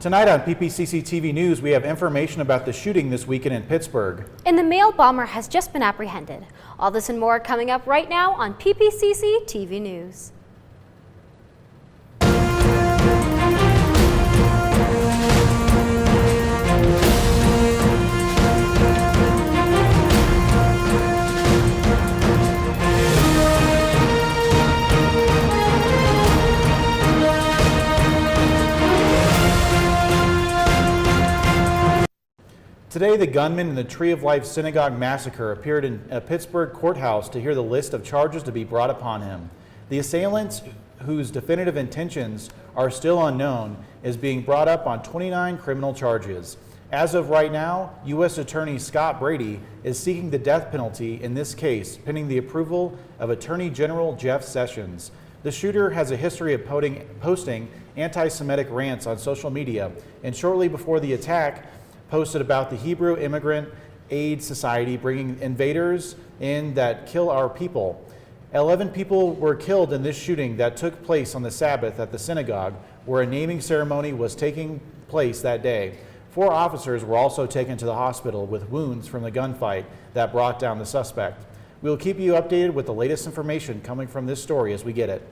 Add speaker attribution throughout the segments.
Speaker 1: Tonight on PPCC TV News, we have information about the shooting this weekend in Pittsburgh.
Speaker 2: And the male bomber has just been apprehended. All this and more coming up right now on PPCC TV News.
Speaker 1: Today, the gunman in the Tree of Life Synagogue massacre appeared in a Pittsburgh courthouse to hear the list of charges to be brought upon him. The assailant, whose definitive intentions are still unknown, is being brought up on 29 criminal charges. As of right now, U.S. Attorney Scott Brady is seeking the death penalty in this case, pending the approval of Attorney General Jeff Sessions. The shooter has a history of posting anti-Semitic rants on social media, and shortly before the attack, posted about the Hebrew Immigrant Aid Society bringing invaders in that kill our people. 11 people were killed in this shooting that took place on the Sabbath at the synagogue, where a naming ceremony was taking place that day. 4 officers were also taken to the hospital with wounds from the gunfight that brought down the suspect. We will keep you updated with the latest information coming from this story as we get it.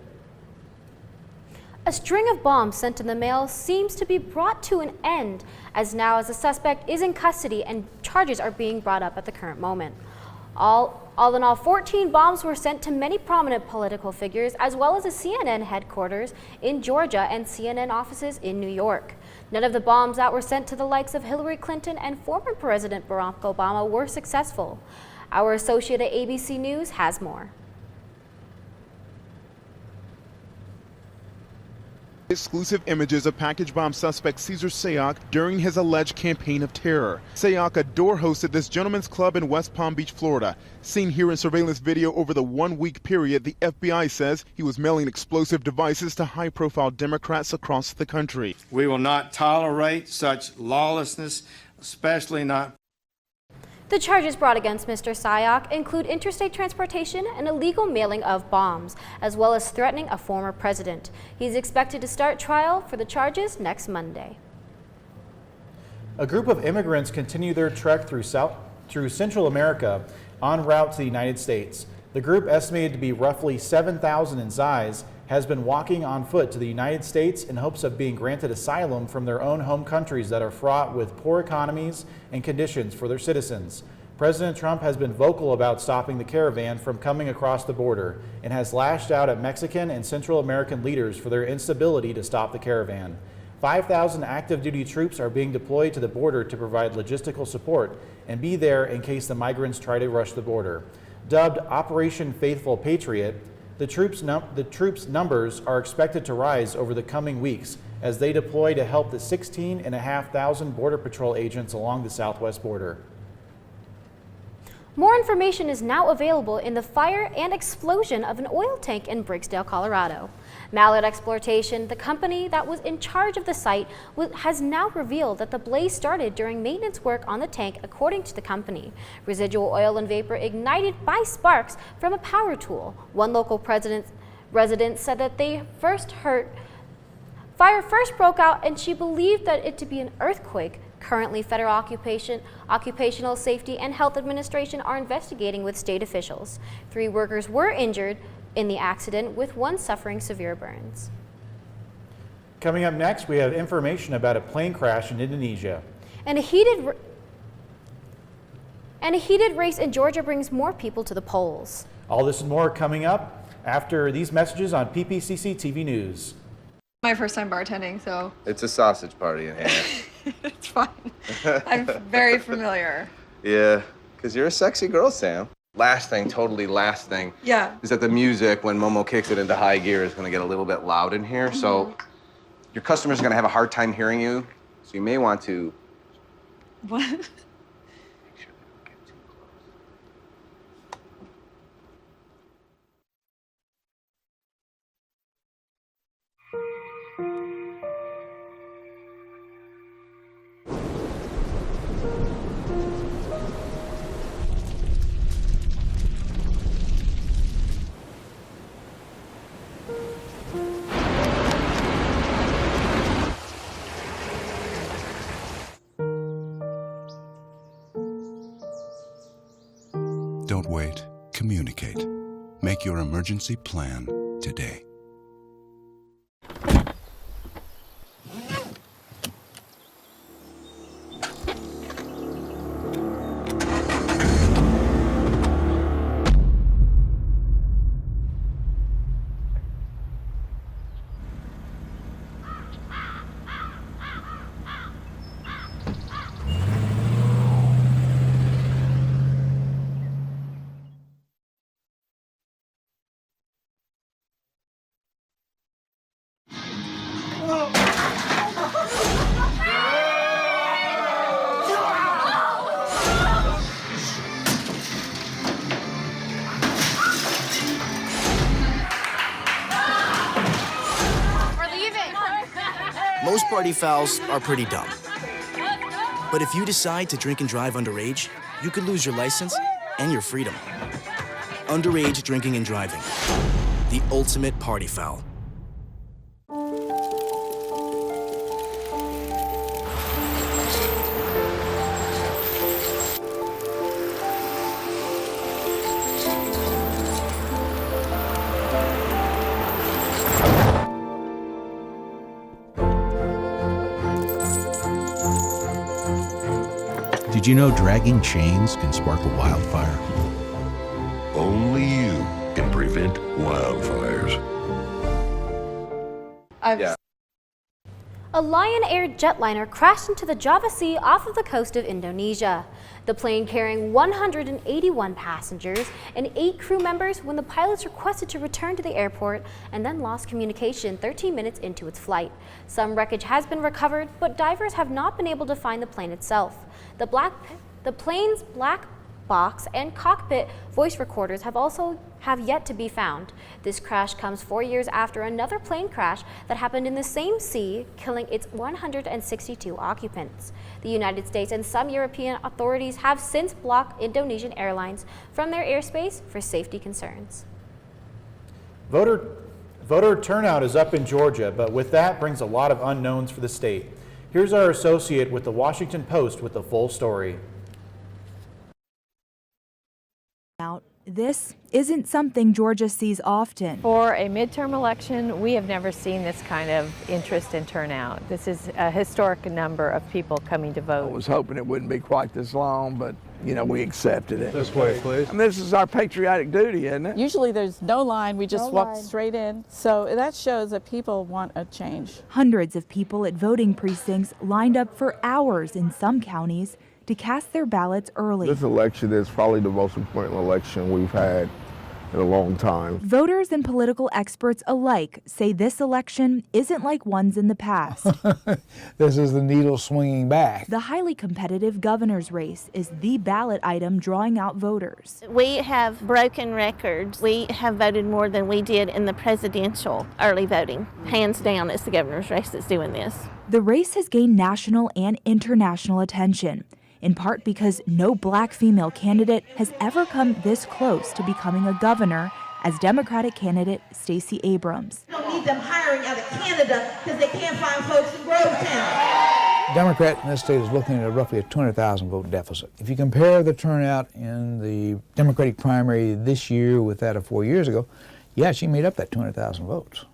Speaker 2: A string of bombs sent in the mail seems to be brought to an end as the suspect is in custody and charges are being brought up at the current moment. All in all, 14 bombs were sent to many prominent political figures, as well as a CNN headquarters in Georgia and CNN offices in New York. None of the bombs that were sent to the likes of Hillary Clinton and former President Barack Obama were successful. Our associate at ABC News has more.
Speaker 3: Exclusive images of package bomb suspect Cesar Sayoc during his alleged campaign of terror. Sayoc, a door host at this gentleman's club in West Palm Beach, Florida. Seen here in surveillance video over the 1-week period, the FBI says he was mailing explosive devices to high-profile Democrats across the country.
Speaker 4: We will not tolerate such lawlessness, especially not.
Speaker 2: The charges brought against Mr. Sayoc include interstate transportation and illegal mailing of bombs, as well as threatening a former president. He's expected to start trial for the charges next Monday.
Speaker 1: A group of immigrants continue their trek through Central America en route to the United States. The group, estimated to be roughly 7,000 in size, has been walking on foot to the United States in hopes of being granted asylum from their own home countries that are fraught with poor economies and conditions for their citizens. President Trump has been vocal about stopping the caravan from coming across the border and has lashed out at Mexican and Central American leaders for their instability to stop the caravan. 5,000 active duty troops are being deployed to the border to provide logistical support and be there in case the migrants try to rush the border. Dubbed Operation Faithful Patriot, the troops' numbers are expected to rise over the coming weeks as they deploy to help the 16,500 Border Patrol agents along the southwest border.
Speaker 2: More information is now available in the fire and explosion of an oil tank in Briggsdale, Colorado. Mallard Exploitation, the company that was in charge of the site, has now revealed that the blaze started during maintenance work on the tank, according to the company. Residual oil and vapor ignited by sparks from a power tool. One local resident said that fire first broke out and she believed that it to be an earthquake. Currently, Federal Occupational Safety and Health Administration are investigating with state officials. 3 workers were injured in the accident, with 1 suffering severe burns.
Speaker 1: Coming up next, we have information about a plane crash in Indonesia.
Speaker 2: And a heated race in Georgia brings more people to the polls.
Speaker 1: All this and more coming up after these messages on PPCC TV News.
Speaker 5: My first time bartending, so.
Speaker 6: It's a sausage party in here.
Speaker 5: It's fine. I'm very familiar.
Speaker 6: Yeah, because you're a sexy girl, Sam. Last thing,
Speaker 5: Yeah.
Speaker 6: is that the music, when Momo kicks it into high gear, is going to get a little bit loud in here. So your customers are going to have a hard time hearing you. So you may want to.
Speaker 5: What?
Speaker 7: Don't wait. Communicate. Make your emergency plan today.
Speaker 8: Most party fouls are pretty dumb. But if you decide to drink and drive underage, you could lose your license and your freedom. Underage drinking and driving. The ultimate party foul.
Speaker 9: Did you know dragging chains can spark a wildfire?
Speaker 10: Only you can prevent wildfires.
Speaker 2: A Lion Air jetliner crashed into the Java Sea off of the coast of Indonesia. The plane carrying 181 passengers and 8 crew members when the pilots requested to return to the airport and then lost communication 13 minutes into its flight. Some wreckage has been recovered, but divers have not been able to find the plane itself. The plane's black box and cockpit voice recorders have yet to be found. This crash comes 4 years after another plane crash that happened in the same sea, killing its 162 occupants. The United States and some European authorities have since blocked Indonesian airlines from their airspace for safety concerns.
Speaker 1: Voter turnout is up in Georgia, but with that brings a lot of unknowns for the state. Here's our associate with the Washington Post with the full story.
Speaker 11: This isn't something Georgia sees often.
Speaker 12: For a midterm election, we have never seen this kind of interest and turnout. This is a historic number of people coming to vote.
Speaker 13: I was hoping it wouldn't be quite this long, but you know, we accepted it.
Speaker 14: This way, please.
Speaker 13: And this is our patriotic duty, isn't it?
Speaker 15: Usually there's no line, we just walk straight in. So that shows that people want a change.
Speaker 11: Hundreds of people at voting precincts lined up for hours in some counties to cast their ballots early.
Speaker 14: This election is probably the most important election we've had in a long time.
Speaker 11: Voters and political experts alike say this election isn't like ones in the past.
Speaker 16: This is the needle swinging back.
Speaker 11: The highly competitive governor's race is the ballot item drawing out voters.
Speaker 17: We have broken records. We have voted more than we did in the presidential early voting. Hands down, it's the governor's race that's doing this.
Speaker 11: The race has gained national and international attention, in part because no black female candidate has ever come this close to becoming a governor as Democratic candidate Stacey Abrams.
Speaker 18: We don't need them hiring out of Canada because they can't find folks in Grovetown.
Speaker 16: Democrat in this state is looking at roughly a 200,000 vote deficit. If you compare the turnout in the Democratic primary this year with that of 4 years ago, yeah, she made up that 200,000 votes.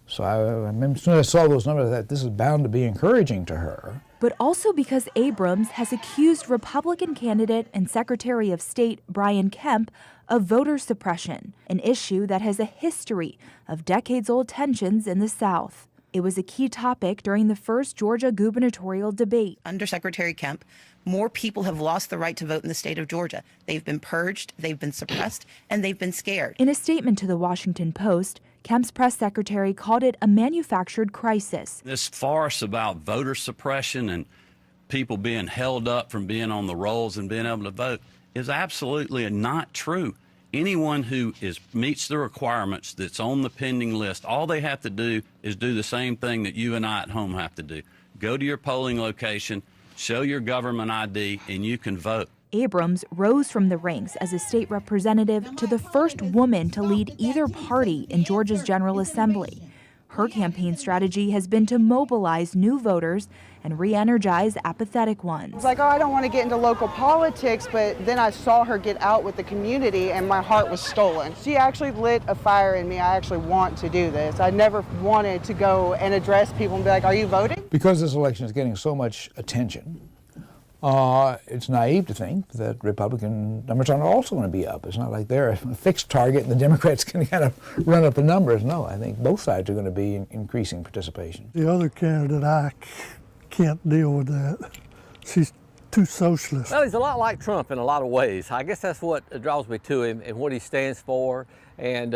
Speaker 16: So as soon as I saw those numbers, I thought this is bound to be encouraging to her.
Speaker 11: But also because Abrams has accused Republican candidate and Secretary of State Brian Kemp of voter suppression, an issue that has a history of decades-old tensions in the South. It was a key topic during the first Georgia gubernatorial debate.
Speaker 19: Under Secretary Kemp, more people have lost the right to vote in the state of Georgia. They've been purged, they've been suppressed, and they've been scared.
Speaker 11: In a statement to the Washington Post, Kemp's press secretary called it a manufactured crisis.
Speaker 20: This farce about voter suppression and people being held up from being on the rolls and being able to vote is absolutely not true. Anyone who meets the requirements that's on the pending list, all they have to do is do the same thing that you and I at home have to do. Go to your polling location, show your government ID, and you can vote.
Speaker 11: Abrams rose from the ranks as a state representative to the first woman to lead either party in Georgia's General Assembly. Her campaign strategy has been to mobilize new voters and re-energize apathetic ones.
Speaker 21: It's like, oh, I don't want to get into local politics, but then I saw her get out with the community and my heart was stolen. She actually lit a fire in me. I actually want to do this. I never wanted to go and address people and be like, are you voting?
Speaker 16: Because this election is getting so much attention, it's naive to think that Republican numbers aren't also going to be up. It's not like they're a fixed target and the Democrats can kind of run up the numbers. No, I think both sides are going to be increasing participation.
Speaker 22: The other candidate, I can't deal with that. She's too socialist.
Speaker 23: Well, he's a lot like Trump in a lot of ways. I guess that's what draws me to him and what he stands for and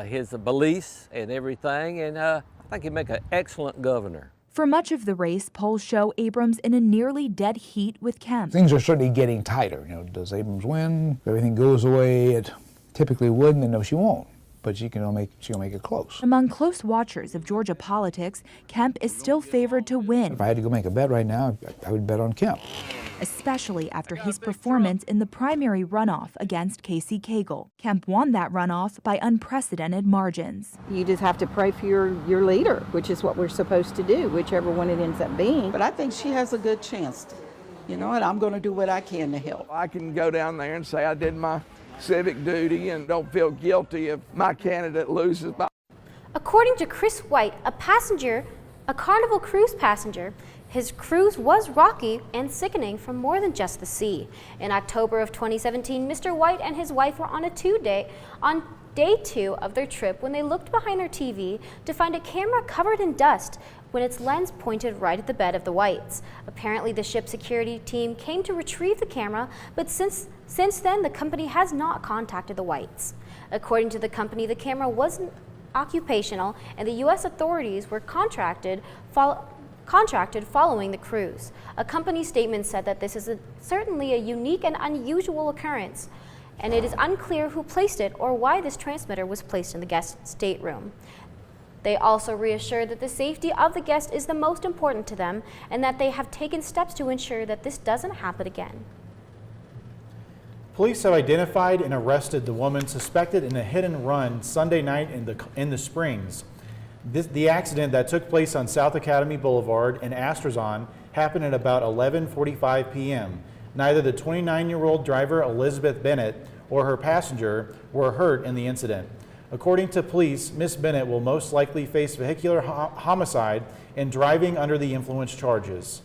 Speaker 23: his beliefs and everything. And I think he'd make an excellent governor.
Speaker 11: For much of the race, polls show Abrams in a nearly dead heat with Kemp.
Speaker 16: Things are certainly getting tighter. You know, does Abrams win? If everything goes the way it typically would, then no, she won't. But she'll make it close.
Speaker 11: Among close watchers of Georgia politics, Kemp is still favored to win.
Speaker 16: If I had to go make a bet right now, I would bet on Kemp.
Speaker 11: Especially after his performance in the primary runoff against Casey Cagle. Kemp won that runoff by unprecedented margins.
Speaker 24: You just have to pray for your leader, which is what we're supposed to do, whichever one it ends up being. But I think she has a good chance, and I'm going to do what I can to help.
Speaker 13: I can go down there and say I did my civic duty and don't feel guilty if my candidate loses.
Speaker 2: According to Chris White, a Carnival cruise passenger, his cruise was rocky and sickening from more than just the sea. In October of 2017, Mr. White and his wife were on day 2 of their trip when they looked behind their TV to find a camera covered in dust when its lens pointed right at the bed of the Whites. Apparently, the ship's security team came to retrieve the camera, but since then, the company has not contacted the Whites. According to the company, the camera wasn't occupational, and the U.S. authorities were contracted following the cruise. A company statement said that this is certainly a unique and unusual occurrence, and it is unclear who placed it or why this transmitter was placed in the guest stateroom. They also reassured that the safety of the guest is the most important to them and that they have taken steps to ensure that this doesn't happen again.
Speaker 1: Police have identified and arrested the woman suspected in a hit and run Sunday night in the Springs. The accident that took place on South Academy Boulevard in Astrazon happened at about 11:45 p.m. Neither the 29-year-old driver, Elizabeth Bennett, or her passenger were hurt in the incident. According to police, Miss Bennett will most likely face vehicular homicide and driving under the influence charges.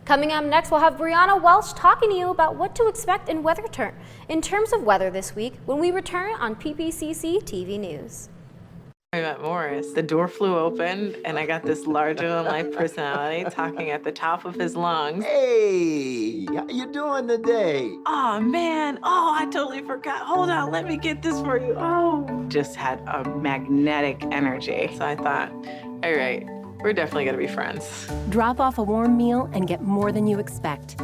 Speaker 2: Coming up next, we'll have Brianna Welch talking to you about what to expect in terms of weather this week when we return on PPCC TV News.
Speaker 25: I met Morris. The door flew open, and I got this larger-than-life personality talking at the top of his lungs.
Speaker 26: Hey, how you doing today?
Speaker 25: Oh, man. Oh, I totally forgot. Hold on, let me get this for you. Oh. Just had a magnetic energy. So I thought, all right, we're definitely going to be friends.
Speaker 27: Drop off a warm meal and get more than you expect.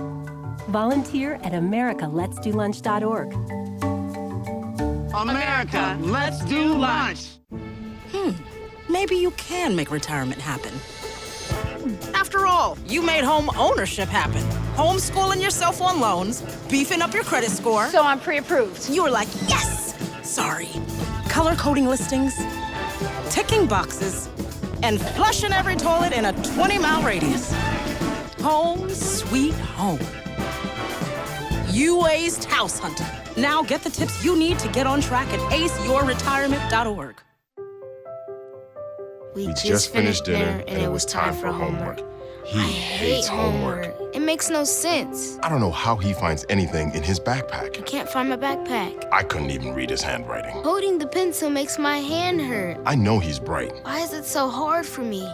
Speaker 27: Volunteer at americaletsdolunch.org.
Speaker 28: America, let's do lunch.
Speaker 29: Maybe you can make retirement happen. After all, you made home ownership happen. Homeschooling yourself on loans, beefing up your credit score.
Speaker 27: So I'm pre-approved.
Speaker 29: You were like, yes! Sorry. Color coding listings, ticking boxes, and flushing every toilet in a 20-mile radius. Home sweet home. You aced house hunting. Now get the tips you need to get on track at aceyourretirement.org.
Speaker 30: We just finished dinner and it was time for homework. He hates homework.
Speaker 31: It makes no sense.
Speaker 30: I don't know how he finds anything in his backpack.
Speaker 31: I can't find my backpack.
Speaker 30: I couldn't even read his handwriting.
Speaker 31: Holding the pencil makes my hand hurt.
Speaker 30: I know he's bright.
Speaker 31: Why is it so hard for me?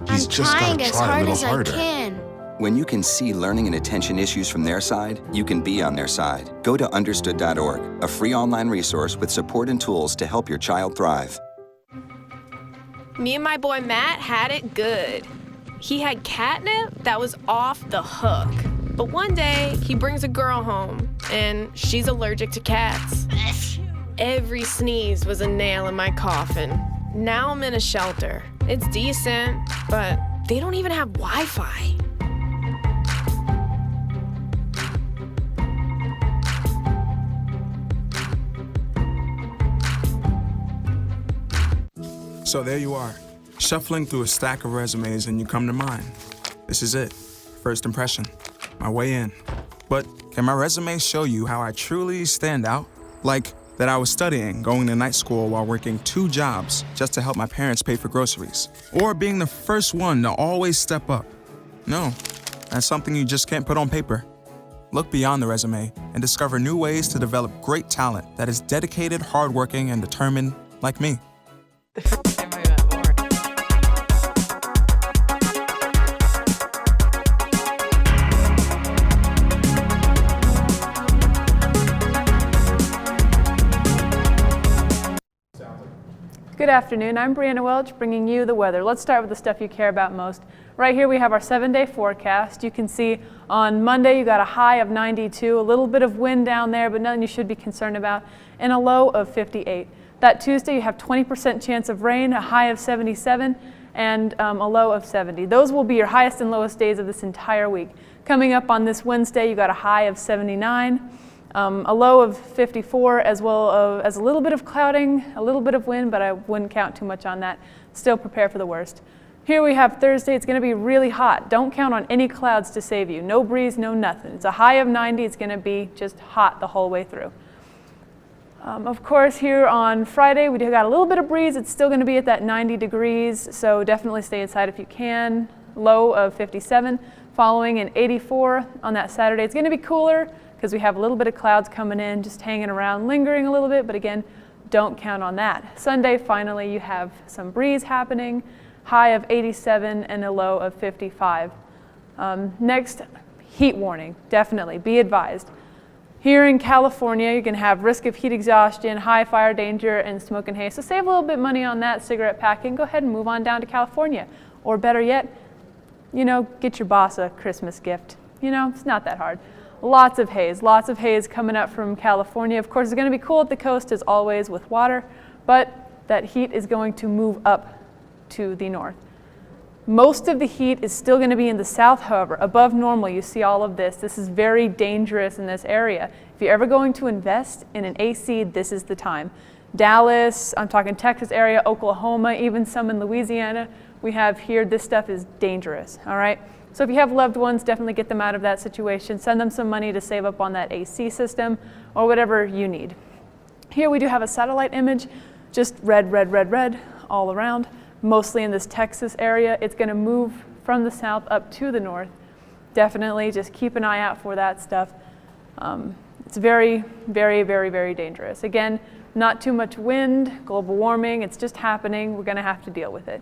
Speaker 30: He's just
Speaker 31: trying
Speaker 30: gotta
Speaker 31: as
Speaker 30: try a
Speaker 31: hard
Speaker 30: little
Speaker 31: as
Speaker 30: harder.
Speaker 31: I can.
Speaker 32: When you can see learning and attention issues from their side, you can be on their side. Go to understood.org, a free online resource with support and tools to help your child thrive.
Speaker 33: Me and my boy Matt had it good. He had catnip that was off the hook. But one day, he brings a girl home, and she's allergic to cats. Every sneeze was a nail in my coffin. Now I'm in a shelter. It's decent, but they don't even have Wi-Fi.
Speaker 34: So there you are,
Speaker 3: Shuffling through a stack of resumes and you come to mine. This is it. First impression. My way in. But can my resume show you how I truly stand out? Like that I was studying, going to night school while working 2 jobs just to help my parents pay for groceries. Or being the first one to always step up. No, that's something you just can't put on paper. Look beyond the resume and discover new ways to develop great talent that is dedicated, hardworking, and determined like me.
Speaker 4: Good afternoon, I'm Brianna Welch bringing you the weather. Let's start with the stuff you care about most. Right here we have our 7-day forecast. You can see on Monday you got a high of 92, a little bit of wind down there, but nothing you should be concerned about, and a low of 58. That Tuesday you have 20% chance of rain, a high of 77, and a low of 70. Those will be your highest and lowest days of this entire week. Coming up on this Wednesday you got a high of 79. A low of 54, as well as a little bit of clouding, a little bit of wind, but I wouldn't count too much on that. Still prepare for the worst. Here we have Thursday. It's going to be really hot. Don't count on any clouds to save you. No breeze, no nothing. It's a high of 90. It's going to be just hot the whole way through. Of course, here on Friday, we got a little bit of breeze. It's still going to be at that 90 degrees, so definitely stay inside if you can. Low of 57, following an 84 on that Saturday. It's going to be cooler, because we have a little bit of clouds coming in, just hanging around, lingering a little bit, but again, don't count on that. Sunday, finally, you have some breeze happening, high of 87 and a low of 55. Next, heat warning, definitely, be advised. Here in California, you're gonna have risk of heat exhaustion, high fire danger, and smoke and haze. So save a little bit of money on that cigarette packing, go ahead and move on down to California. Or better yet, get your boss a Christmas gift. It's not that hard. Lots of haze coming up from California. Of course, it's going to be cool at the coast as always with water, but that heat is going to move up to the north. Most of the heat is still going to be in the south, however. Above normal, you see all of this. This is very dangerous in this area. If you're ever going to invest in an AC, this is the time. Dallas, I'm talking Texas area, Oklahoma, even some in Louisiana, we have here, this stuff is dangerous, all right? So if you have loved ones, definitely get them out of that situation. Send them some money to save up on that AC system or whatever you need. Here we do have a satellite image, just red, red, red, red all around, mostly in this Texas area. It's going to move from the south up to the north. Definitely just keep an eye out for that stuff. It's very, very, very, very dangerous. Again, not too much wind, global warming, it's just happening. We're going to have to deal with it.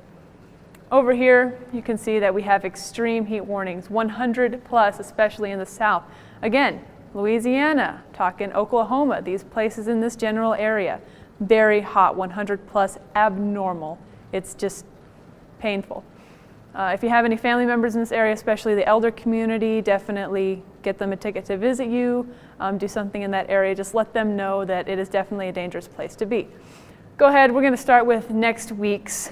Speaker 4: Over here, you can see that we have extreme heat warnings, 100 plus, especially in the south. Again, Louisiana, talking Oklahoma, these places in this general area, very hot, 100 plus, abnormal. It's just painful. If you have any family members in this area, especially the elder community, definitely get them a ticket to visit you, do something in that area. Just let them know that it is definitely a dangerous place to be. Go ahead, we're going to start with next week's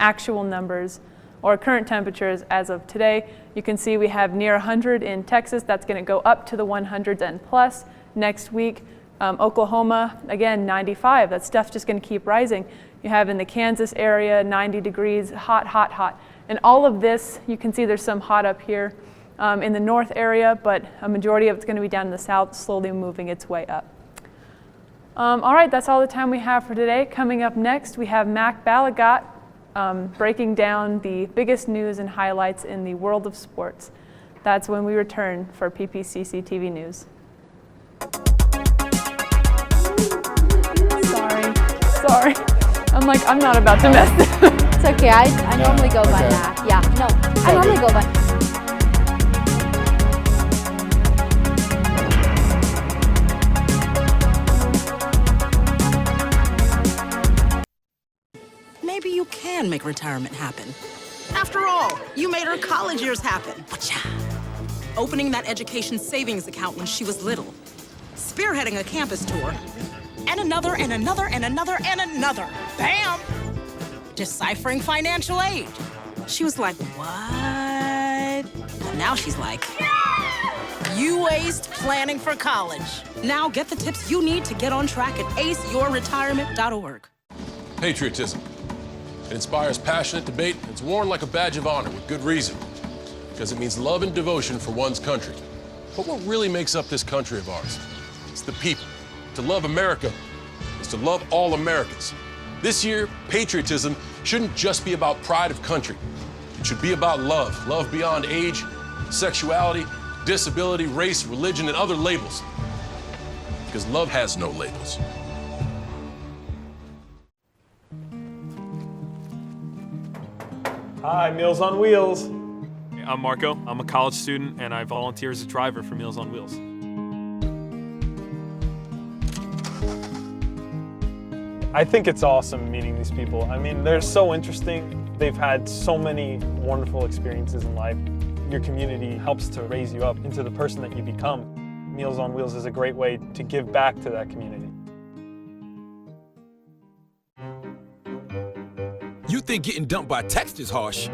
Speaker 4: actual numbers or current temperatures as of today. You can see we have near 100 in Texas. That's going to go up to the 100s and plus next week. Oklahoma, again, 95. That stuff's just going to keep rising. You have in the Kansas area, 90 degrees, hot, hot, hot. And all of this, you can see there's some hot up here in the north area, but a majority of it's going to be down in the south, slowly moving its way up. All right, that's all the time we have for today. Coming up next, we have Mac Balagot breaking down the biggest news and highlights in the world of sports. That's when we return for PPCC TV News. Sorry. I'm not about to mess this up.
Speaker 2: It's okay, I normally go by that. Yeah, no, I normally go by.
Speaker 29: Maybe you can make retirement happen. After all, you made her college years happen. Opening that education savings account when she was little. Spearheading a campus tour. And another, and another, and another, and another. Bam! Deciphering financial aid. She was like, what? But now she's like, you aced planning for college. Now get the tips you need to get on track at aceyourretirement.org.
Speaker 5: Patriotism. It inspires passionate debate, and it's worn like a badge of honor with good reason, because it means love and devotion for one's country. But what really makes up this country of ours? It's the people. To love America is to love all Americans. This year, patriotism shouldn't just be about pride of country. It should be about love, love beyond age, sexuality, disability, race, religion, and other labels. Because love has no labels.
Speaker 6: Hi, Meals on Wheels. I'm Marco. I'm a college student, and I volunteer as a driver for Meals on Wheels. I think it's awesome meeting these people. I mean, they're so interesting. They've had so many wonderful experiences in life. Your community helps to raise you up into the person that you become. Meals on Wheels is a great way to give back to that community.
Speaker 7: You think getting dumped by text is harsh?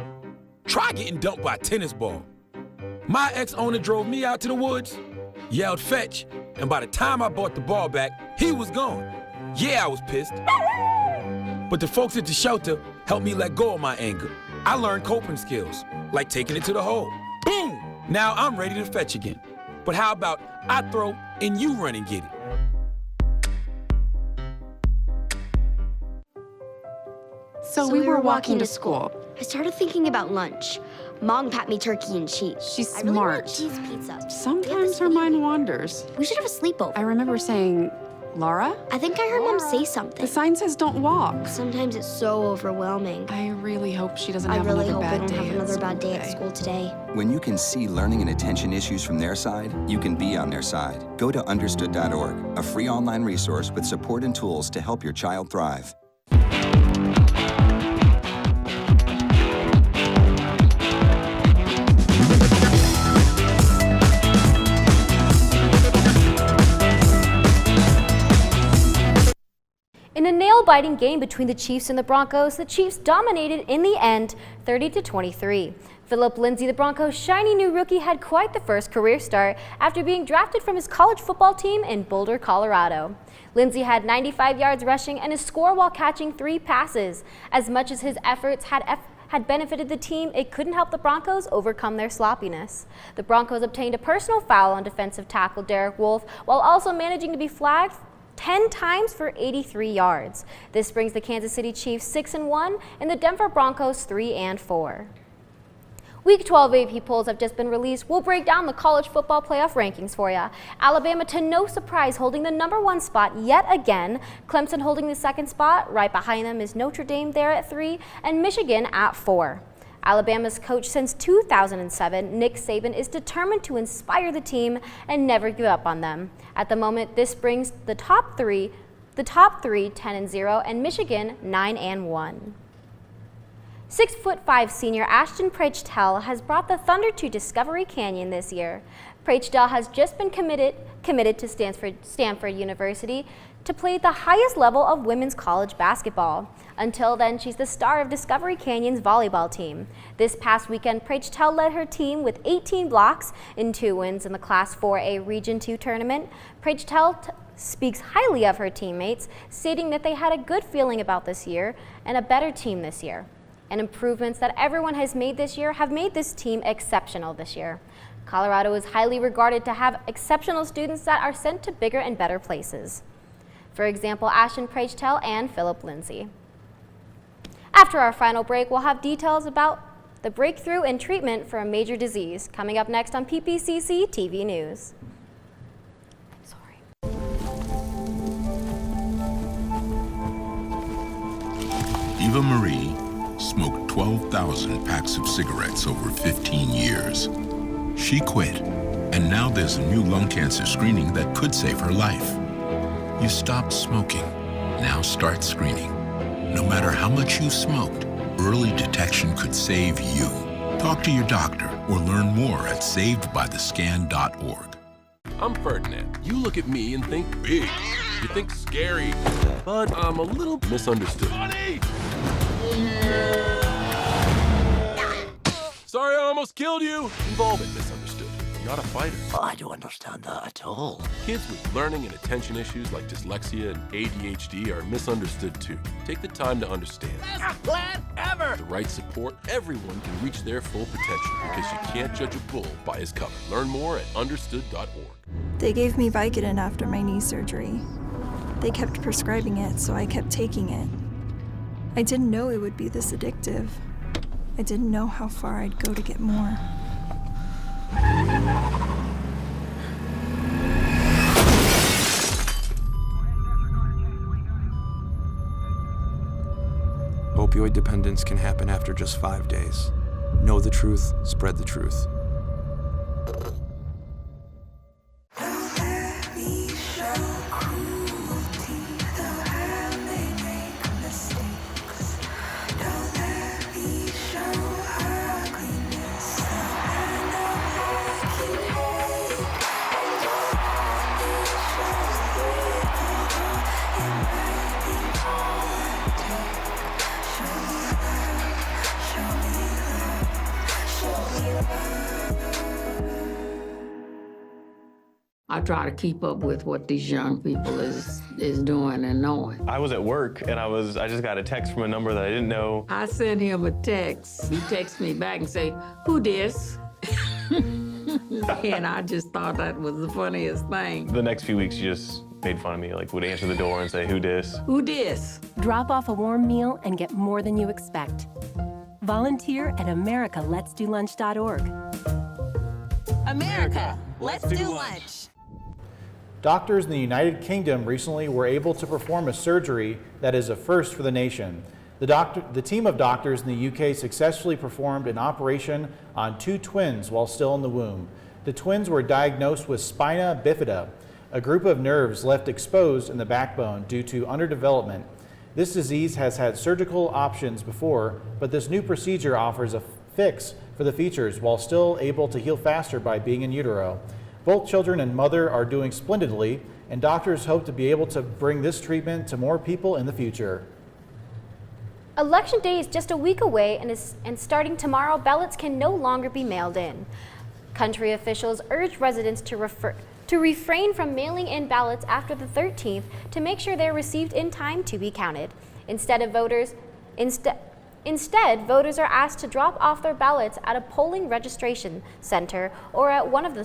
Speaker 7: Try getting dumped by a tennis ball. My ex-owner drove me out to the woods, yelled fetch, and by the time I brought the ball back, he was gone. Yeah, I was pissed. But the folks at the shelter helped me let go of my anger. I learned coping skills, like taking it to the hole. Boom! Now I'm ready to fetch again. But how about I throw and you run and get it?
Speaker 8: So we were walking to school.
Speaker 31: I started thinking about lunch. Mom packed me turkey and cheese.
Speaker 8: She's
Speaker 31: I really
Speaker 8: smart.
Speaker 31: want cheese pizza.
Speaker 8: Sometimes her mind wanders.
Speaker 31: We should have a sleepover.
Speaker 8: I remember saying, Laura?
Speaker 31: I think I heard Mom say something.
Speaker 8: The sign says don't walk.
Speaker 31: Sometimes it's so overwhelming.
Speaker 8: I really hope she doesn't
Speaker 31: I
Speaker 8: have
Speaker 31: really
Speaker 8: another
Speaker 31: hope we
Speaker 8: bad
Speaker 31: don't
Speaker 8: day
Speaker 31: have another bad day at
Speaker 8: today.
Speaker 31: school today.
Speaker 32: When you can see learning and attention issues from their side, you can be on their side. Go to understood.org, a free online resource with support and tools to help your child thrive.
Speaker 2: In a nail-biting game between the Chiefs and the Broncos, the Chiefs dominated in the end 30-23. Philip Lindsay, the Broncos' shiny new rookie, had quite the first career start after being drafted from his college football team in Boulder, Colorado. Lindsay had 95 yards rushing and a score while catching 3 passes. As much as his efforts had benefited the team, it couldn't help the Broncos overcome their sloppiness. The Broncos obtained a personal foul on defensive tackle Derek Wolfe while also managing to be flagged 10 times for 83 yards. This brings the Kansas City Chiefs 6-1 and the Denver Broncos 3-4. Week 12 AP polls have just been released. We'll break down the college football playoff rankings for you. Alabama, to no surprise, holding the #1 spot yet again. Clemson holding the 2nd spot. Right behind them is Notre Dame there at 3 and Michigan at 4. Alabama's coach since 2007, Nick Saban, is determined to inspire the team and never give up on them. At the moment, this brings the top three 10-0 and Michigan 9-1. 6'5" senior Ashton Prachtel has brought the Thunder to Discovery Canyon this year. Prachtel has just been committed to Stanford University to play at the highest level of women's college basketball. Until then, she's the star of Discovery Canyon's volleyball team. This past weekend, Prachtel led her team with 18 blocks and 2 wins in the Class 4A Region 2 tournament. Prachtel speaks highly of her teammates, stating that they had a good feeling about this year and a better team this year. And improvements that everyone has made this year have made this team exceptional this year. Colorado is highly regarded to have exceptional students that are sent to bigger and better places. For example, Ashton Prachtel and Philip Lindsay. After our final break, we'll have details about the breakthrough in treatment for a major disease coming up next on PPCC TV News.
Speaker 30: Eva Marie smoked 12,000 packs of cigarettes over 15 years. She quit, and now there's a new lung cancer screening that could save her life. You stopped smoking. Now start screening. No matter how much you smoked, early detection could save you. Talk to your doctor or learn more at savedbythescan.org.
Speaker 5: I'm Ferdinand. You look at me and think big. You think scary, but I'm a little misunderstood. Sorry, I almost killed you. You've all been misunderstood. not a fighter.
Speaker 26: I don't understand that at all.
Speaker 5: Kids with learning and attention issues like dyslexia and ADHD are misunderstood too. Take the time to understand.
Speaker 28: Best plan ever!
Speaker 5: With the right support, everyone can reach their full potential because you can't judge a bull by his cover. Learn more at understood.org.
Speaker 9: They gave me Vicodin after my knee surgery. They kept prescribing it, so I kept taking it. I didn't know it would be this addictive. I didn't know how far I'd go to get more.
Speaker 10: Opioid dependence can happen after just 5 days. Know the truth, spread the truth.
Speaker 12: I try to keep up with what these young people is doing and knowing.
Speaker 14: I was at work and I just got a text from a number that I didn't know.
Speaker 12: I sent him a text. He texts me back and say, "Who dis?" And I just thought that was the funniest thing.
Speaker 14: The next few weeks, she just made fun of me, like would answer the door and say, "Who dis?"
Speaker 12: Who dis?
Speaker 27: Drop off a warm meal and get more than you expect. Volunteer at americaletsdolunch.org.
Speaker 29: America, let's do lunch.
Speaker 1: Doctors in the United Kingdom recently were able to perform a surgery that is a first for the nation. The team of doctors in the UK successfully performed an operation on 2 twins while still in the womb. The twins were diagnosed with spina bifida, a group of nerves left exposed in the backbone due to underdevelopment. This disease has had surgical options before, but this new procedure offers a fix for the features while still able to heal faster by being in utero. Both children and mother are doing splendidly, and doctors hope to be able to bring this treatment to more people in the future.
Speaker 2: Election Day is just a week away, and starting tomorrow, ballots can no longer be mailed in. Country officials urge residents to refrain from mailing in ballots after the 13th to make sure they're received in time to be counted. Instead, voters are asked to drop off their ballots at a polling registration center or at one of the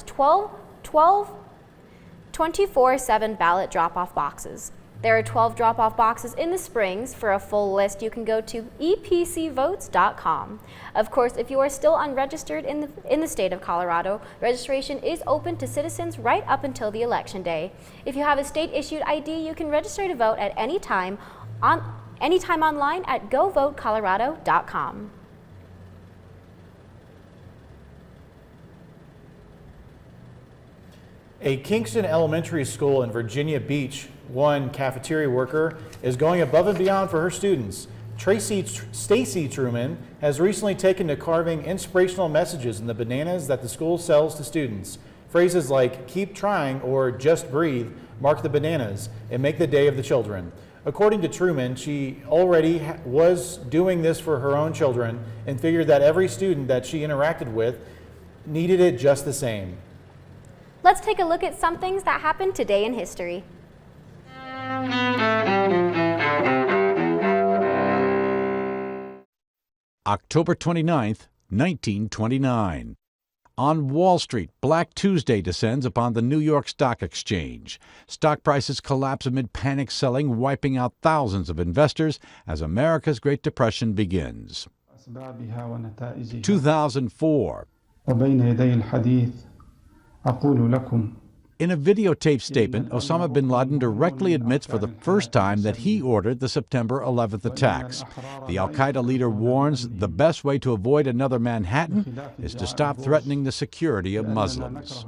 Speaker 2: 24/7 ballot drop-off boxes. There are 12 drop-off boxes in the Springs. For a full list, you can go to epcvotes.com. Of course, if you are still unregistered in the state of Colorado, registration is open to citizens right up until the election day. If you have a state-issued ID, you can register to vote at any time online at govotecolorado.com.
Speaker 1: A Kingston Elementary School in Virginia Beach, one cafeteria worker is going above and beyond for her students. Stacy Truman has recently taken to carving inspirational messages in the bananas that the school sells to students. Phrases like "keep trying" or "just breathe" mark the bananas and make the day of the children. According to Truman, she already was doing this for her own children and figured that every student that she interacted with needed it just the same.
Speaker 2: Let's take a look at some things that happened today in history.
Speaker 15: October 29th, 1929. On Wall Street, Black Tuesday descends upon the New York Stock Exchange. Stock prices collapse amid panic selling, wiping out thousands of investors as America's Great Depression begins. 2004. In a videotaped statement, Osama bin Laden directly admits for the first time that he ordered the September 11th attacks. The al-Qaeda leader warns the best way to avoid another Manhattan is to stop threatening the security of Muslims.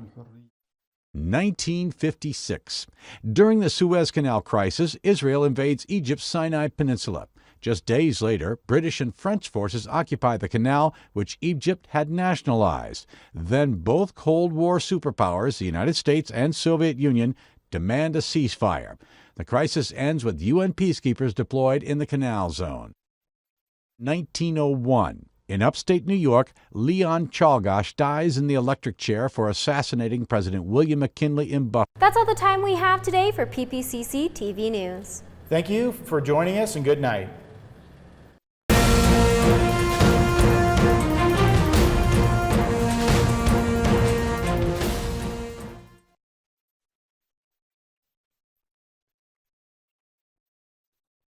Speaker 15: 1956. During the Suez Canal crisis, Israel invades Egypt's Sinai Peninsula. Just days later, British and French forces occupy the canal, which Egypt had nationalized. Then both Cold War superpowers, the United States and Soviet Union, demand a ceasefire. The crisis ends with UN peacekeepers deployed in the canal zone. 1901. In upstate New York, Leon Czolgosz dies in the electric chair for assassinating President William McKinley in Buffalo.
Speaker 2: That's all the time we have today for PPCC TV News.
Speaker 1: Thank you for joining us and good night.